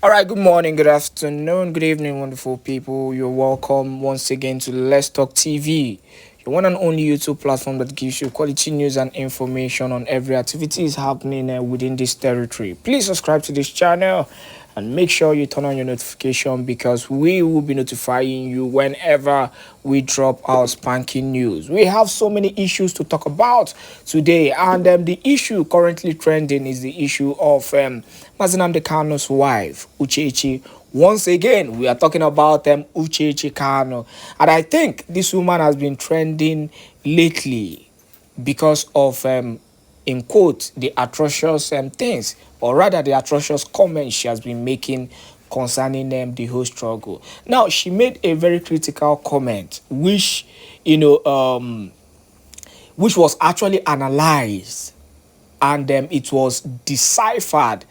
All right, good morning, good afternoon, good evening, wonderful people. You're welcome once again to Let's Talk TV, your one and only YouTube platform that gives you quality news and information on every activity is happening within this territory. Please subscribe to this channel and make sure you turn on your notification because we will be notifying you whenever we drop our spanking news. We have so many issues to talk about today, and the issue currently trending is the issue of Nnamdi Kanu's wife, Uchechi. Once again, we are talking about Uchechi Kanu, and I think this woman has been trending lately because of in quote the atrocious things, or rather the atrocious comments she has been making concerning the whole struggle. Now she made a very critical comment which you know which was actually analyzed, and it was deciphered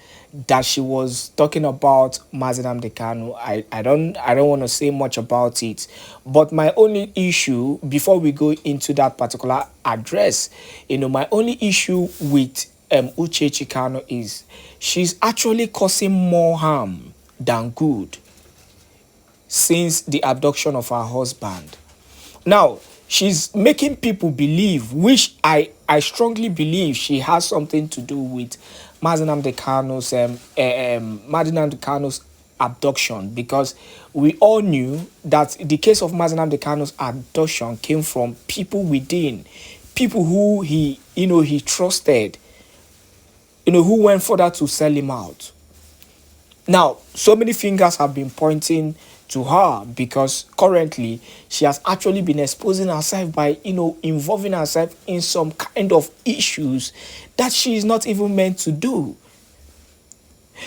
that she was talking about Nnamdi Kanu. I don't want to say much about it, but my only issue before we go into that particular address, my only issue with Uchechi Kanu is she's actually causing more harm than good since the abduction of her husband. Now, she's making people believe, which I strongly believe she has something to do with Nnamdi Kanu's abduction, because we all knew that the case of Nnamdi Kanu's abduction came from people within, people who he trusted, who went further to sell him out. Now, so many fingers have been pointing to her because currently she has actually been exposing herself by, involving herself in some kind of issues that she is not even meant to do.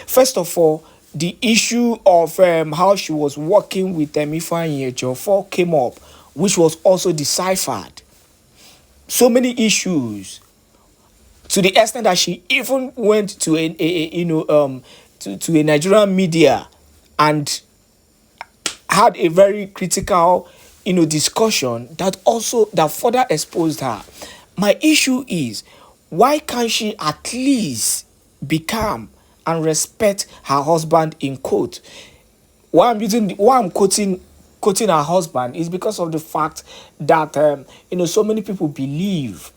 First of all, the issue of how she was working with Ifeanyi Ejiofor came up, which was also deciphered. So many issues, to the extent that she even went to to a Nigerian media and had a very critical, discussion that further exposed her. My issue is, why can't she at least be calm and respect her husband in quote? Why I'm quoting her husband is because of the fact that so many people believe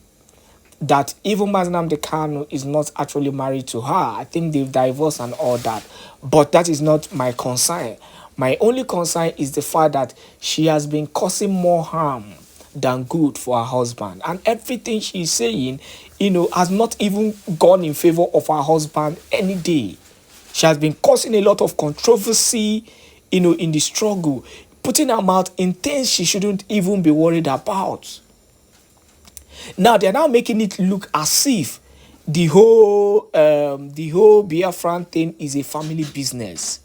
that even Nnamdi Kanu is not actually married to her. I think they've divorced and all that. But that is not my concern. My only concern is the fact that she has been causing more harm than good for her husband. And everything she's saying, has not even gone in favor of her husband any day. She has been causing a lot of controversy, in the struggle, putting her mouth in things she shouldn't even be worried about. Now they're now making it look as if the whole Biafran thing is a family business.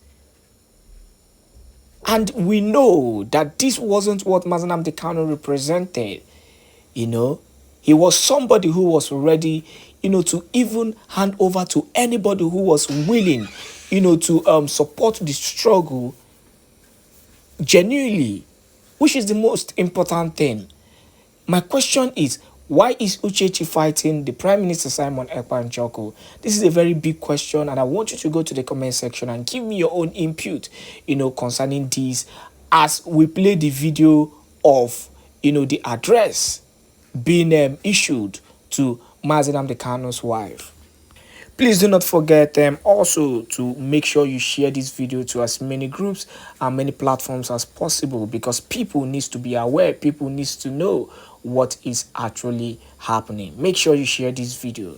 And we know that this wasn't what Nnamdi Kanu represented. He was somebody who was ready, to even hand over to anybody who was willing, to support the struggle genuinely, which is the most important thing. My question is, why is Uchechi fighting the Prime Minister Simon Ekpa? This is a very big question, and I want you to go to the comment section and give me your own input, concerning this, as we play the video of, the address being issued to Nnamdi Kanu's wife. Please do not forget also to make sure you share this video to as many groups and many platforms as possible, because people needs to be aware, people needs to know what is actually happening. Make sure you share this video.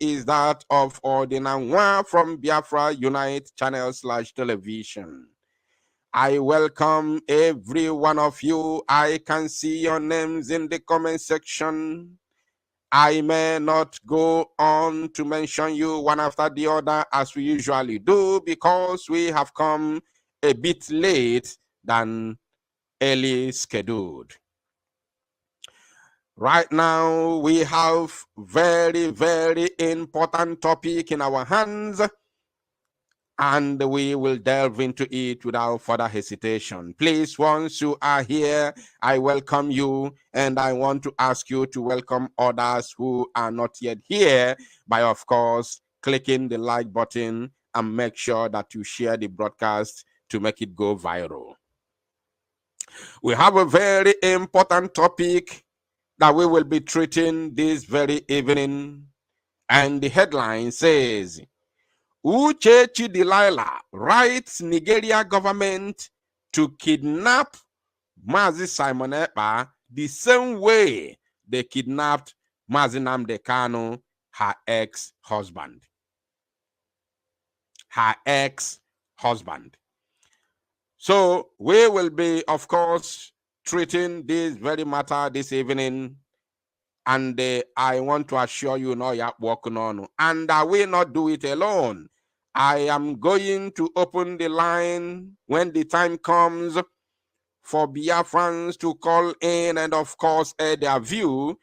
Is that of Ordinanwa from Biafra Unite channel/television. I welcome every one of you. I can see your names in the comment section. I may not go on to mention you one after the other as we usually do, because we have come a bit late than early scheduled. Right now, we have very, very important topic in our hands, and we will delve into it without further hesitation. Please, once you are here, I welcome you, and I want to ask you to welcome others who are not yet here by, of course, clicking the like button and make sure that you share the broadcast to make it go viral. We have a very important topic that we will be treating this very evening, and the headline says, Uchechi Delilah writes Nigeria government to kidnap Mazi Simon Ekpa the same way they kidnapped Mazi Nnamdi Kanu, her ex-husband. Her ex-husband. So we will be, of course, treating this very matter this evening. And I want to assure you, no, you're working on. And I will not do it alone. I am going to open the line when the time comes for Biafrans to call in and, of course, air their view,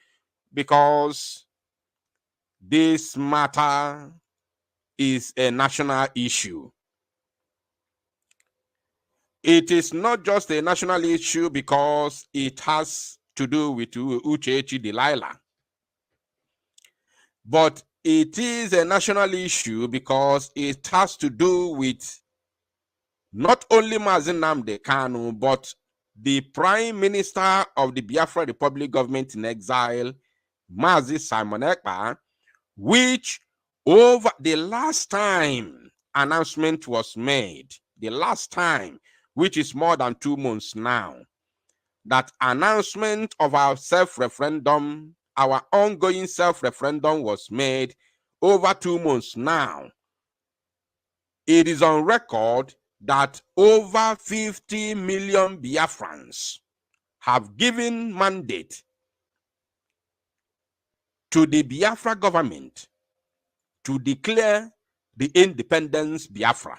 because this matter is a national issue. It is not just a national issue because it has to do with Uchechi Delilah, but it is a national issue because it has to do with not only Mazi Nnamdi Kanu, but the Prime Minister of the Biafra Republic government in exile, Mazi Simon Ekpa, which over the last time announcement was made, the last time, which is more than 2 months now, that announcement of our self-referendum, our ongoing self-referendum was made over 2 months now. It is on record that over 50 million Biafrans have given mandate to the Biafra government to declare the independence Biafra.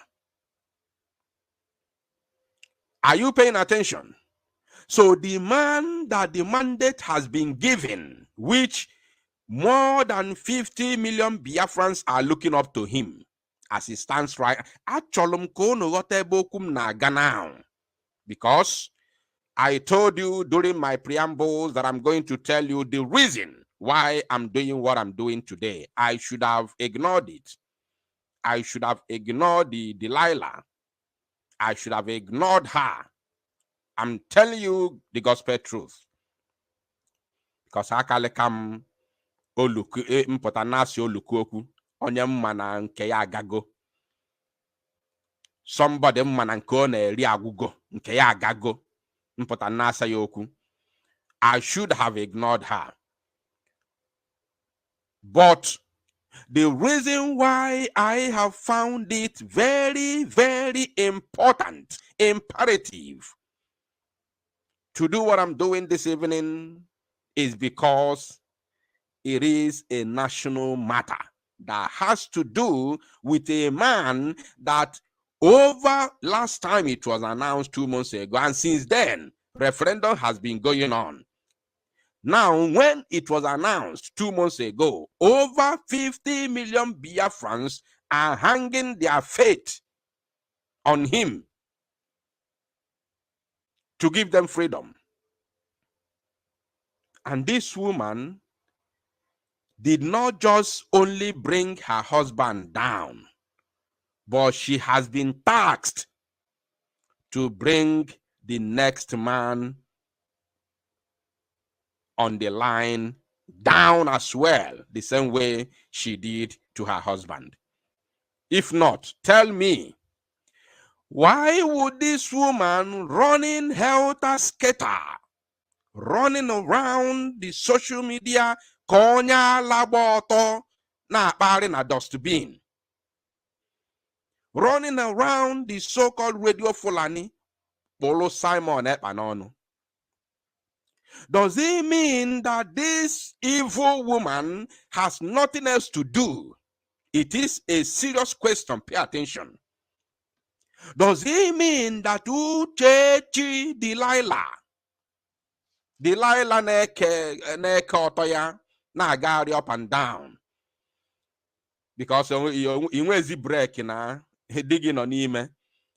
Are you paying attention? So the man that the mandate has been given, which more than 50 million Biafrans are looking up to him as he stands right. Because I told you during my preambles that I'm going to tell you the reason why I'm doing what I'm doing today. I should have ignored it. I should have ignored the Delilah. I should have ignored her. I'm telling you the gospel truth. Because akalekam oluku mpotanasi oluku onye mma na nke ya agago. Somebody mma na nke ọ na-eri agwụgo nke ya agago mpotanasa ya okwu. I should have ignored her. But the reason why I have found it very, very important, imperative to do what I'm doing this evening is because it is a national matter that has to do with a man that over last time it was announced 2 months ago, and since then, referendum has been going on. Now, when it was announced 2 months ago, over 50 million Biafrans are hanging their fate on him to give them freedom. And this woman did not just only bring her husband down, but she has been tasked to bring the next man on the line down as well, the same way she did to her husband. If not, tell me, why would this woman running helter-skelter, running around the social media, konya laboto na akpari na dustbin, running around the so-called Radio Fulani, Polo Simon Ekpa n'ọnụ? Does it mean that this evil woman has nothing else to do? It is a serious question. Pay attention. Does it mean that Uchechi Delilah neke otoya na-agagharị up and down? Because inwezi break na digi nọ n'ime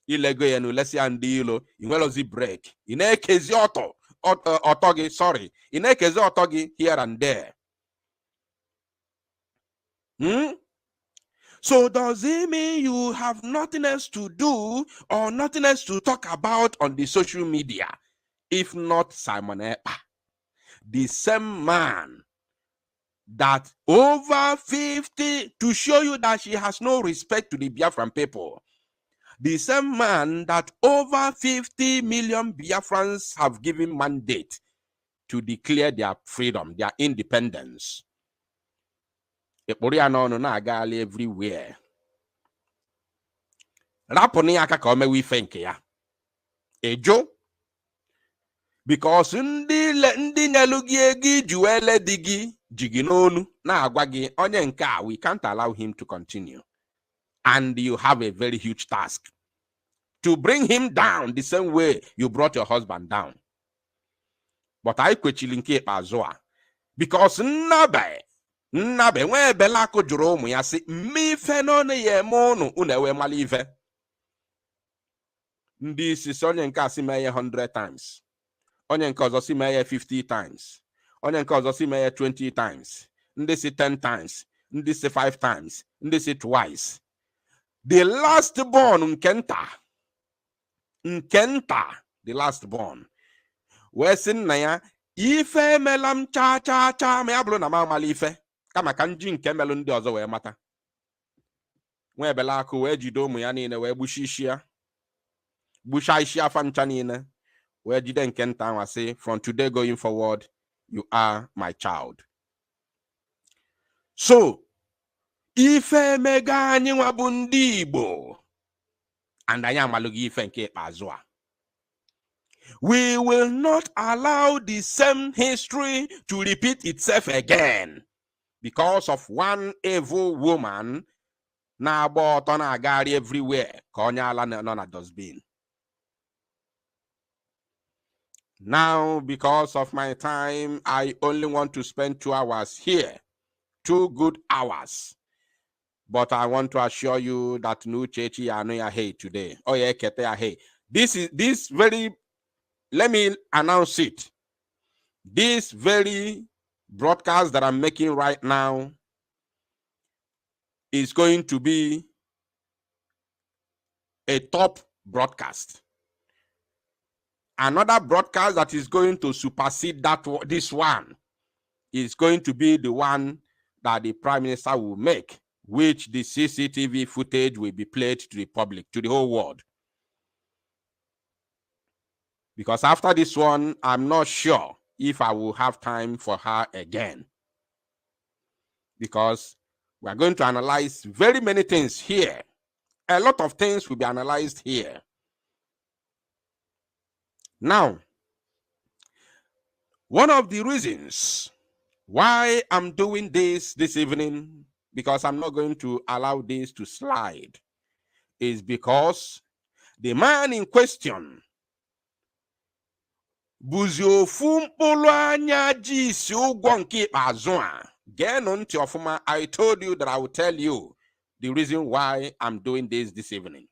ilego ya n'ulesi ya ndị ilo, inwelozi break, ị na-ekezi ọtọ gị, sorry, ị na-ekezi ọtọ gị here and there. So does it mean you have nothing else to do or nothing else to talk about on the social media? If not Simon Èkpá, the same man that over 50, to show you that she has no respect to the Biafran people, the same man that over 50 million Biafrans have given mandate to declare their freedom, their independence. Èkpá no na-agala everywhere. Rapụnụ ya aka ka o mewe ife nke ya. Ejo. Because ndị nyelu gị ego iji wee le di gị ji gị n'onu na-agwa gị onye nke a, we can't allow him to continue. And you have a very huge task to bring him down the same way you brought your husband down. But I kwechili nke ikpeazụ a, because nnabe nwe ebele akụ jụrụ ụmụ ya sị mmife n'ọnụ ya eme unu ewe mala ife. Ndị isi si onye nke a si mee ya 100 times, onye nke ọzọ si mee ya 50 times, onye nke ọzọ si mee ya 20 times, ndị si 10 times, ndị si 5 times, ndị si twice. The last born nke nta, the last born, wee sị nna ya ife emela m cha ma ya bụrụ na m amala ife kama ka nji nke melụ ndị ọzọ wee mata. Nwa ebele akụ wee jide ụmụ ya niile wee gbusha isi afa ncha niile wee jide nke nta nwa sị, from today going forward you are my child. So ife emega anyị nwa bụ ndị Igbo, and anyị amalụghị ife nke ikpeazụ a. We will not allow the same history to repeat itself again because of one evil woman na-agba ọtọ na-agagharị everywhere ka onye ala nọ na dustbin. Now, because of my time, I only want to spend 2 hours here, 2 good hours. But I want to assure you that no chechi anoya hey today. Oh yeah, kete hey. This very, let me announce it. This very broadcast that I'm making right now is going to be a top broadcast. Another broadcast that is going to supersede this one is going to be the one that the Prime Minister will make, which the CCTV footage will be played to the public, to the whole world. Because after this one, I'm not sure if I will have time for her again. Because we are going to analyze very many things here. A lot of things will be analyzed here. Now, one of the reasons why I'm doing this evening, because I'm not going to allow this to slide, is because the man in question, bụzi ofu mkpụrụ anya ji isi ụgwọ nke ikpeazụ a. Geenụ ntị ọfụma. I told you that I will tell you the reason why I'm doing this evening.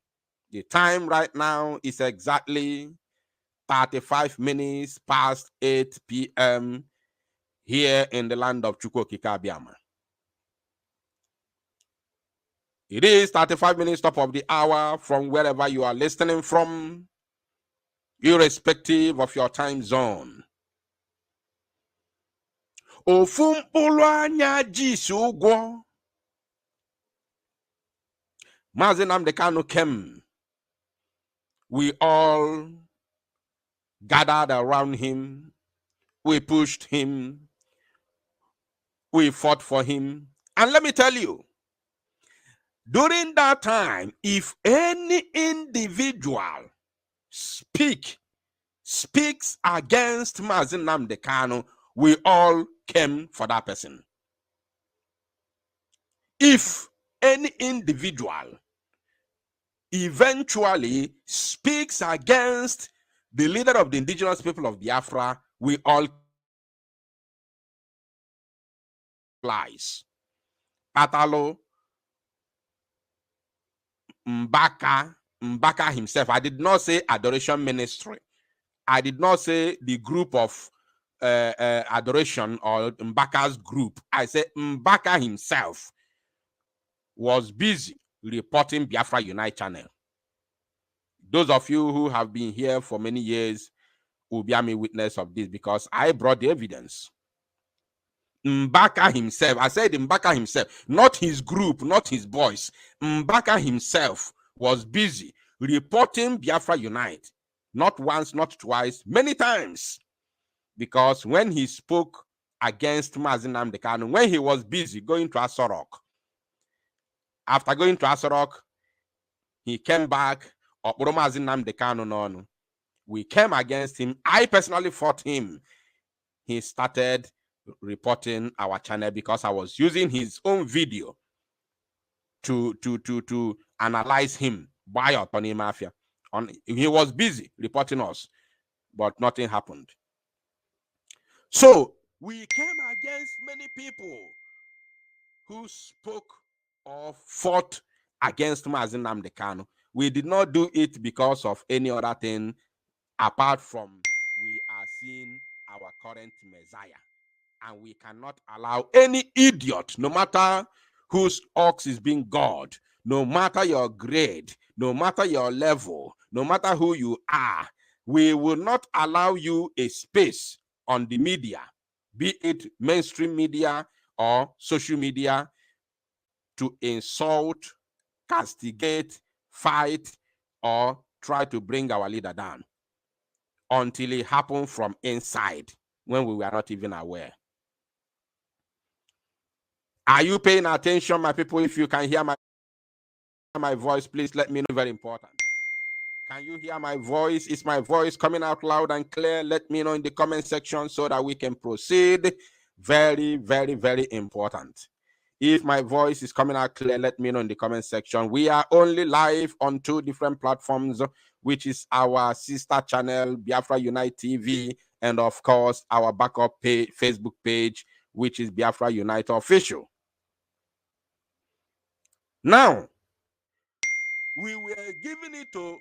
The time right now is exactly 35 minutes past 8 p.m. here in the land of Chukwu Okike Abiama. It is 35 minutes top of the hour from wherever you are listening from, irrespective of your time zone. Ofu mkpụrụ anya ji isi ụgwọ. Mazi Nnamdi Kanu came. We all gathered around him. We pushed him. We fought for him. And let me tell you, during that time, if any individual speaks against Mazi Nnamdi Kanu, we all came for that person. If any individual eventually speaks against the leader of the indigenous people of Biafra, we all lies. Atalo Mbaka himself. I did not say Adoration Ministry. I did not say the group of adoration or Mbaka's group. I said Mbaka himself was busy reporting Biafra Unite channel. Those of you who have been here for many years will bear me witness of this because I brought the evidence. Mbaka himself, I said Mbaka himself, not his group, not his boys. Mbaka himself was busy reporting Biafra Unite, not once, not twice, many times. Because when he spoke against Nnamdi Kanu, when he was busy going to Asorok, after going to Asorok, he came back, Nnamdi Kanu, we came against him. I personally fought him. He started reporting our channel because I was using his own video to analyze him by Otoni Mafia. He was busy reporting us, but nothing happened. So we came against many people who spoke or fought against Nnamdi Kanu. We did not do it because of any other thing apart from we are seeing our current Messiah. And we cannot allow any idiot, no matter whose ox is being God, no matter your grade, no matter your level, no matter who you are, we will not allow you a space on the media, be it mainstream media or social media, to insult, castigate, fight, or try to bring our leader down until it happened from inside when we were not even aware. Are you paying attention, my people? If you can hear my voice, please let me know. Very important. Can you hear my voice? Is my voice coming out loud and clear? Let me know in the comment section so that we can proceed. Very, very, very important. If my voice is coming out clear, let me know in the comment section. We are only live on 2 different platforms, which is our sister channel, Biafra Unite TV, and of course, our backup page, Facebook page, which is Biafra Unite Official. Now, we were giving it to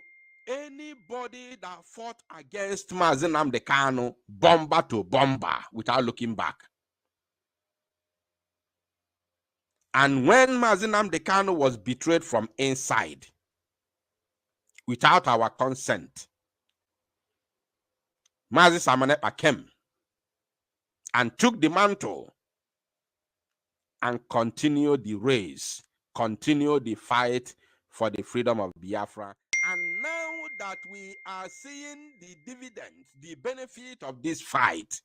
anybody that fought against Nnamdi Kanu, bomber to bomber, without looking back. And when Nnamdi Kanu was betrayed from inside, without our consent, Mazi Samanepa came and took the mantle and continued the race, continued the fight for the freedom of Biafra. And now that we are seeing the dividends, the benefit of this fight,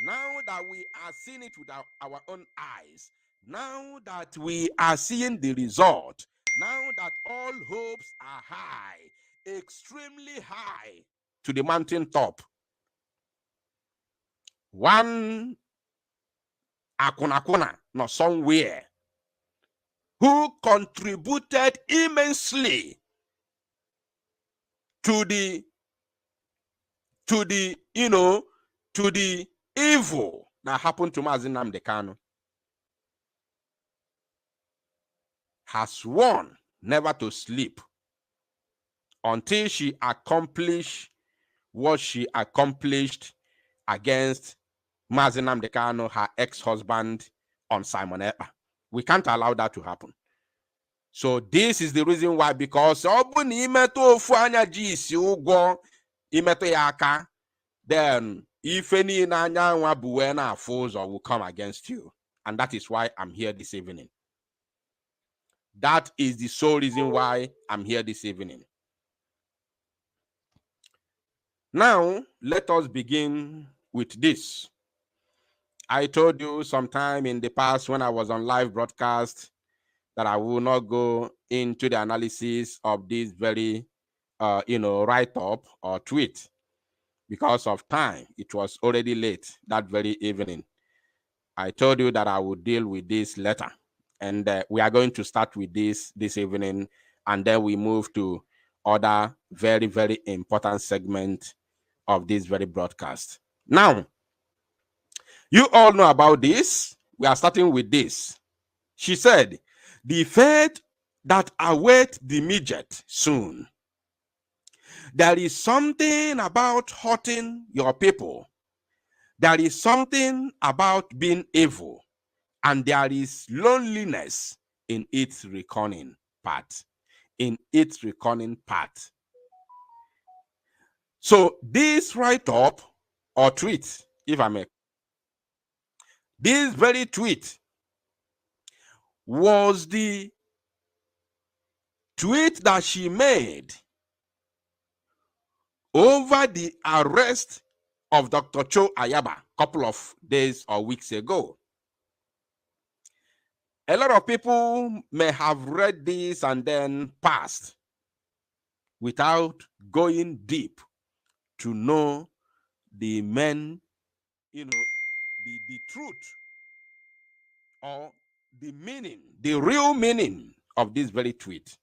now that we are seeing it with our own eyes, now that we are seeing the result, now that all hopes are high, extremely high, to the mountaintop, one Akunakuna, not somewhere, who contributed immensely to the evil that happened to Nnamdi Kanu, has sworn never to sleep until she accomplished what she accomplished against Nnamdi Kanu, her ex-husband, on Simon Èkpá. We can't allow that to happen. So this is the reason why, because then if any will come against you. And that is why I'm here this evening. That is the sole reason why I'm here this evening. Now, let us begin with this. I told you sometime in the past when I was on live broadcast that I will not go into the analysis of this very, write-up or tweet because of time. It was already late that very evening. I told you that I would deal with this later. And we are going to start with this evening, and then we move to other very, very important segment of this very broadcast. Now, you all know about this. We are starting with this. She said, the fate that awaits the midget soon. There is something about hurting your people. There is something about being evil. And there is loneliness in its reckoning part. In its reckoning part. So this write-up or tweet, if I may, this very tweet was the tweet that she made over the arrest of Dr. Cho Ayaba a couple of days or weeks ago. A lot of people may have read this and then passed without going deep to know the men, the truth or the meaning, the real meaning of this very tweet.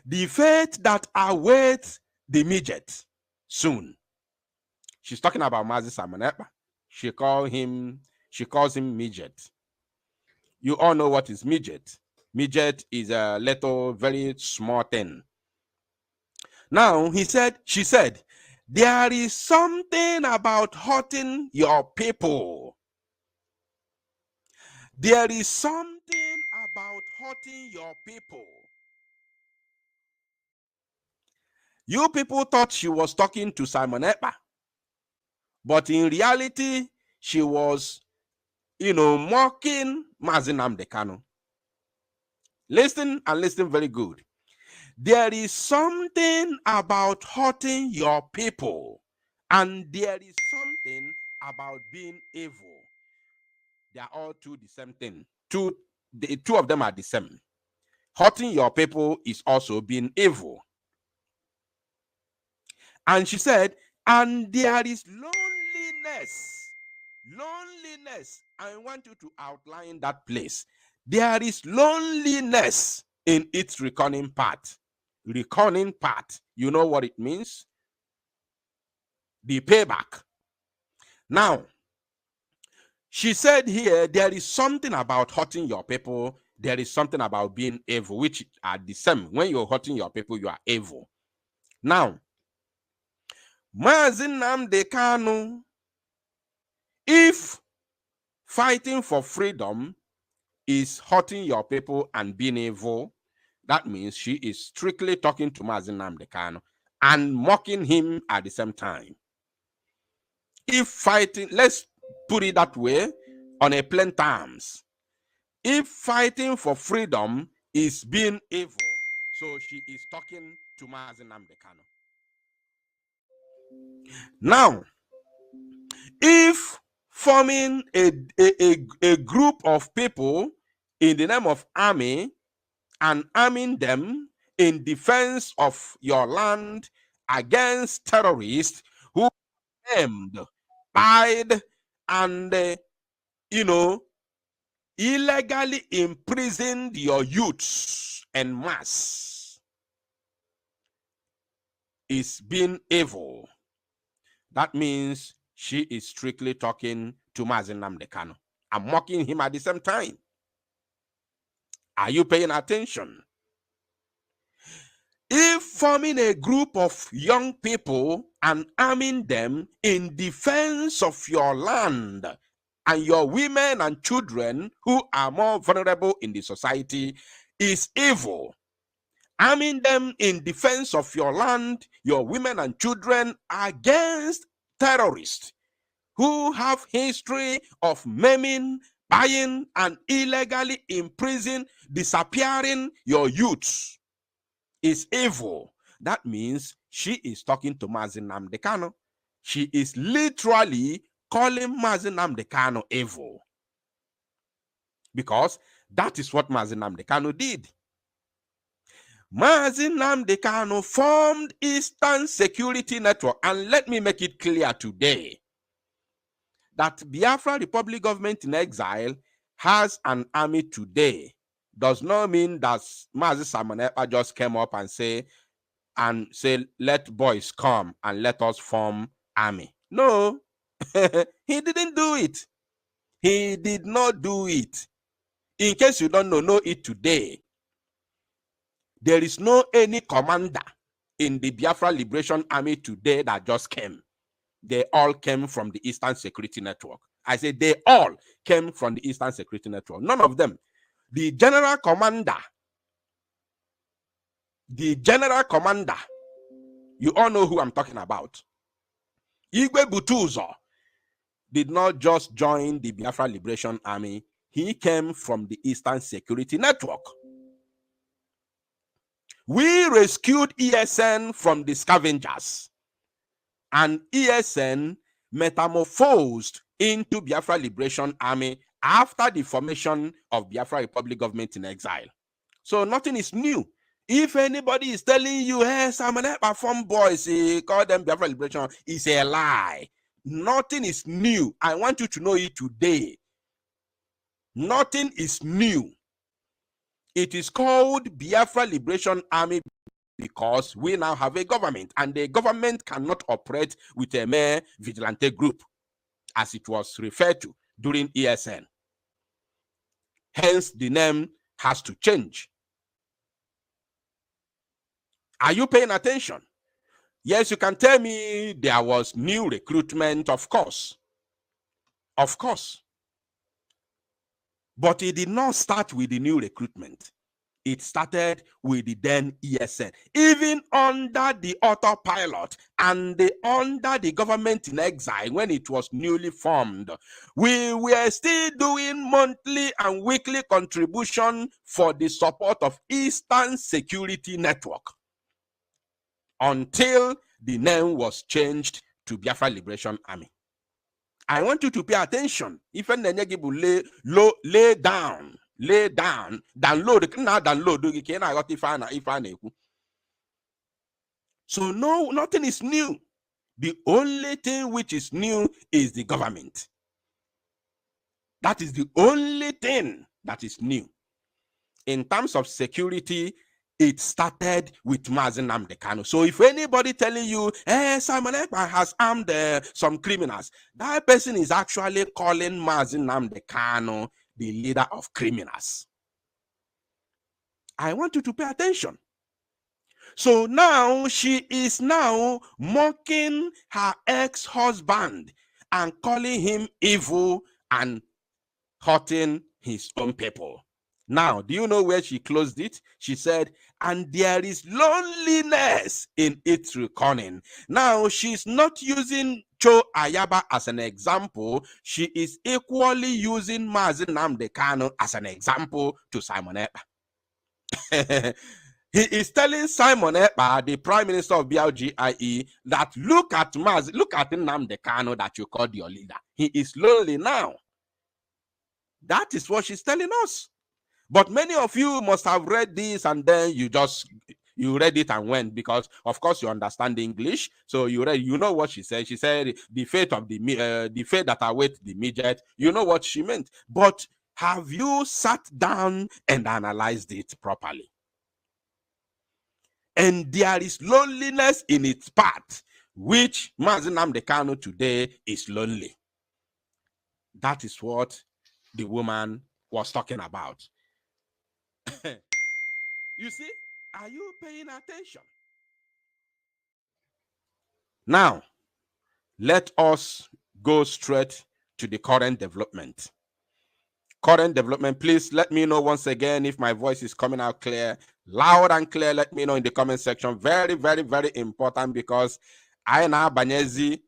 The fate that awaits the midget soon. She's talking about Mazi Simon Ekpa. She calls him midget. You all know what is midget. Midget is a little, very small thing. Now, she said, there is something about hurting your people. There is something about hurting your people. You people thought she was talking to Simon Ekpa, but in reality, she was, mocking Mazi Nnamdi Kanu. Listen and listen very good. There is something about hurting your people, and there is something about being evil. They are all two the same thing. The two of them are the same. Hurting your people is also being evil. And she said, and there is loneliness. Loneliness. I want you to outline that place. There is loneliness in its reckoning part. Reckoning part. You know what it means? The payback. Now, she said here, there is something about hurting your people. There is something about being evil, which are the same. When you're hurting your people, you are evil. Now, Mazi Nnamdi Kanu, if fighting for freedom is hurting your people and being evil, that means she is strictly talking to Mazi Nnamdi Kanu and mocking him at the same time. If fighting, let's put it that way, on a plain terms, if fighting for freedom is being evil, so she is talking to Mazi Nnamdi Kanu. Now, if forming a group of people in the name of army and arming them in defense of your land against terrorists who aimed, spied, and illegally imprisoned your youths en masse, is being evil. That means she is strictly talking to Mazi Nnamdi Kanu and mocking him at the same time. Are you paying attention? If forming a group of young people and arming them in defense of your land and your women and children who are more vulnerable in the society is evil, arming them in defense of your land, your women and children against terrorists who have history of maiming, buying, and illegally imprisoning, disappearing your youths is evil. That means she is talking to Mazi Nnamdi Kanu. She is literally calling Mazi Nnamdi Kanu evil, because that is what Mazi Nnamdi Kanu did. Mazi Nnamdi Kanu formed Eastern Security Network, and let me make it clear today that Biafra Republic Government in Exile has an army today does not mean that Mazi Simon Ekpa just came up and say, let boys come and let us form army. No, he didn't do it. He did not do it. In case you don't know it today, there is no any commander in the Biafra Liberation Army today that just came. They all came from the Eastern Security Network. I say they all came from the Eastern Security Network. None of them. the general commander, you all know who I'm talking about, Igwe Butuzo, did not just join the Biafra Liberation Army. He came from the Eastern Security Network. We rescued ESN from the scavengers, and ESN metamorphosed into Biafra Liberation Army after the formation of Biafra Republic Government in Exile. So nothing is new. If anybody is telling you, hey, Simon Ekpa from boys, call them Biafra Liberation, it's a lie. Nothing is new. I want you to know it today. Nothing is new. It is called Biafra Liberation Army because we now have a government, and the government cannot operate with a mere vigilante group, as it was referred to during ESN. Hence, the name has to change. Are you paying attention? Yes, you can tell me there was new recruitment, of course. Of course. But it did not start with the new recruitment. It started with the then ESN. Even under the autopilot and under the government in exile, when it was newly formed, we were still doing monthly and weekly contribution for the support of Eastern Security Network until the name was changed to Biafra Liberation Army. I want you to pay attention. If lay down, download. So no, nothing is new. The only thing which is new is the government. That is the only thing that is new. In terms of security, it started with Nnamdi Kanu. So if anybody telling you, hey, Simon Ekpa has armed some criminals, that person is actually calling Nnamdi Kanu the leader of criminals. I want you to pay attention. So now she is now mocking her ex-husband and calling him evil and hurting his own people. Now, do you know where she closed it? She said, and there is loneliness in its reckoning. Now, she's not using Cho Ayaba as an example. She is equally using Nnamdi Kanu as an example to Simon Ekpa. He is telling Simon Ekpa, the Prime Minister of BLGIE, that look at Nnamdi Kanu that you called your leader. He is lonely now. That is what she's telling us. But many of you must have read this and then you read it and went, because of course you understand English. So you know what she said. She said the fate of the fate that awaits the midget. You know what she meant. But have you sat down and analyzed it properly? And there is loneliness in its part, which Nnamdi Kanu today is lonely. That is what the woman was talking about. You see, are you paying attention? Now, let us go straight to the current development. Current development, please let me know once again if my voice is coming out clear, loud and clear. Let me know in the comment section. Very, very, very important, because I na banyezi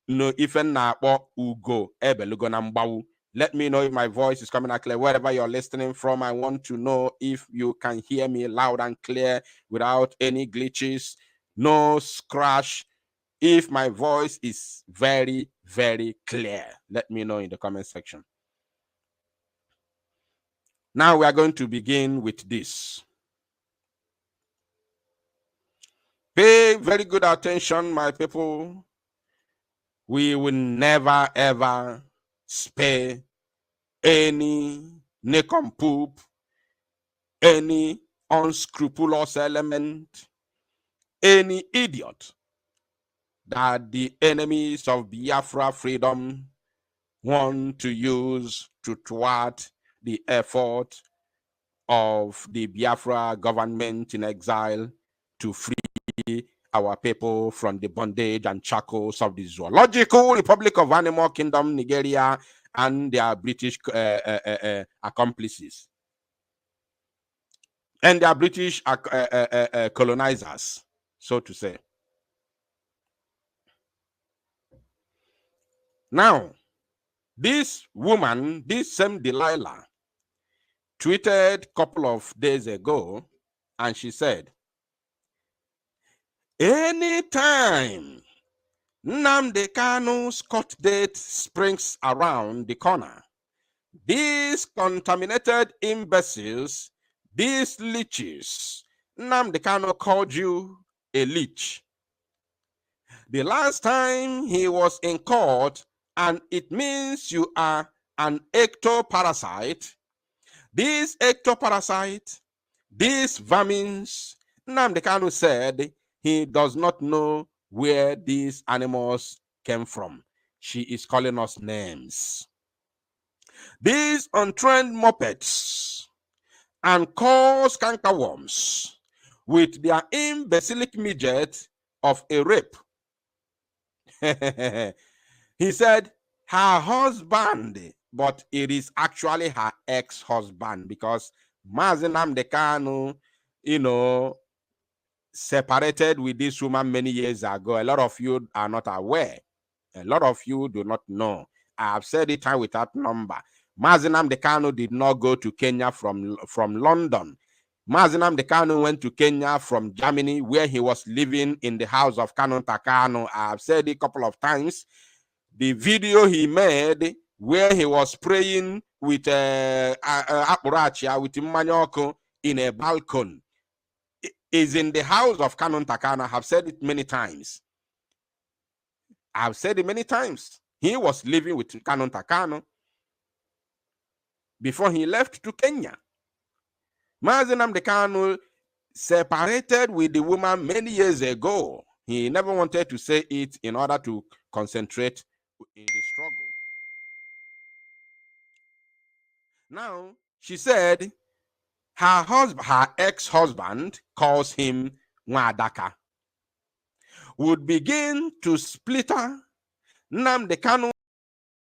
no ifen na ugo ebelugo na mbawu. Let me know if my voice is coming out clear. Wherever you're listening from, I want to know if you can hear me loud and clear without any glitches, no scratch. If my voice is very, very clear, let me know in the comment section. Now we are going to begin with this. Pay very good attention, my people. We will never, ever spare any nincompoop, any unscrupulous element, any idiot that the enemies of Biafra freedom want to use to thwart the effort of the Biafra government in exile to free our people from the bondage and shackles of the Zoological Republic of Animal Kingdom, Nigeria, and their British accomplices. and they are British colonizers, so to say. Now, this woman, this same Delilah, tweeted a couple of days ago, and she said, anytime Nnamdi Kanu's court date springs around the corner, these contaminated imbeciles, these leeches, Nnamdi Kanu called you a leech. The last time he was in court, and it means you are an ectoparasite. These ectoparasites, these vermins, Nnamdi Kanu said he does not know where these animals came from. She is calling us names. These untrained muppets and coarse cankerworms with their imbecilic midget of a rape. He said her husband, but it is actually her ex-husband, because Mazi Nnamdi Kanu, separated with this woman many years ago. A lot of you are not aware. A lot of you do not know. I have said it time without number. Mazi Nnamdi Kanu did not go to Kenya from London. Mazi Nnamdi Kanu went to Kenya from Germany, where he was living in the house of Kanu Takano. I have said it a couple of times. The video he made where he was praying with Apurachia, with Mmanyoko in a balcony, is in the house of Kanu Takano. I have said it many times. I've said it many times. He was living with Kanu Takano before he left to Kenya. Mazi Nnamdi Kanu separated with the woman many years ago. He never wanted to say it in order to concentrate in the struggle. Now, she said her ex-husband calls him Nwadaka, would begin to splitter Nnamdi Kanu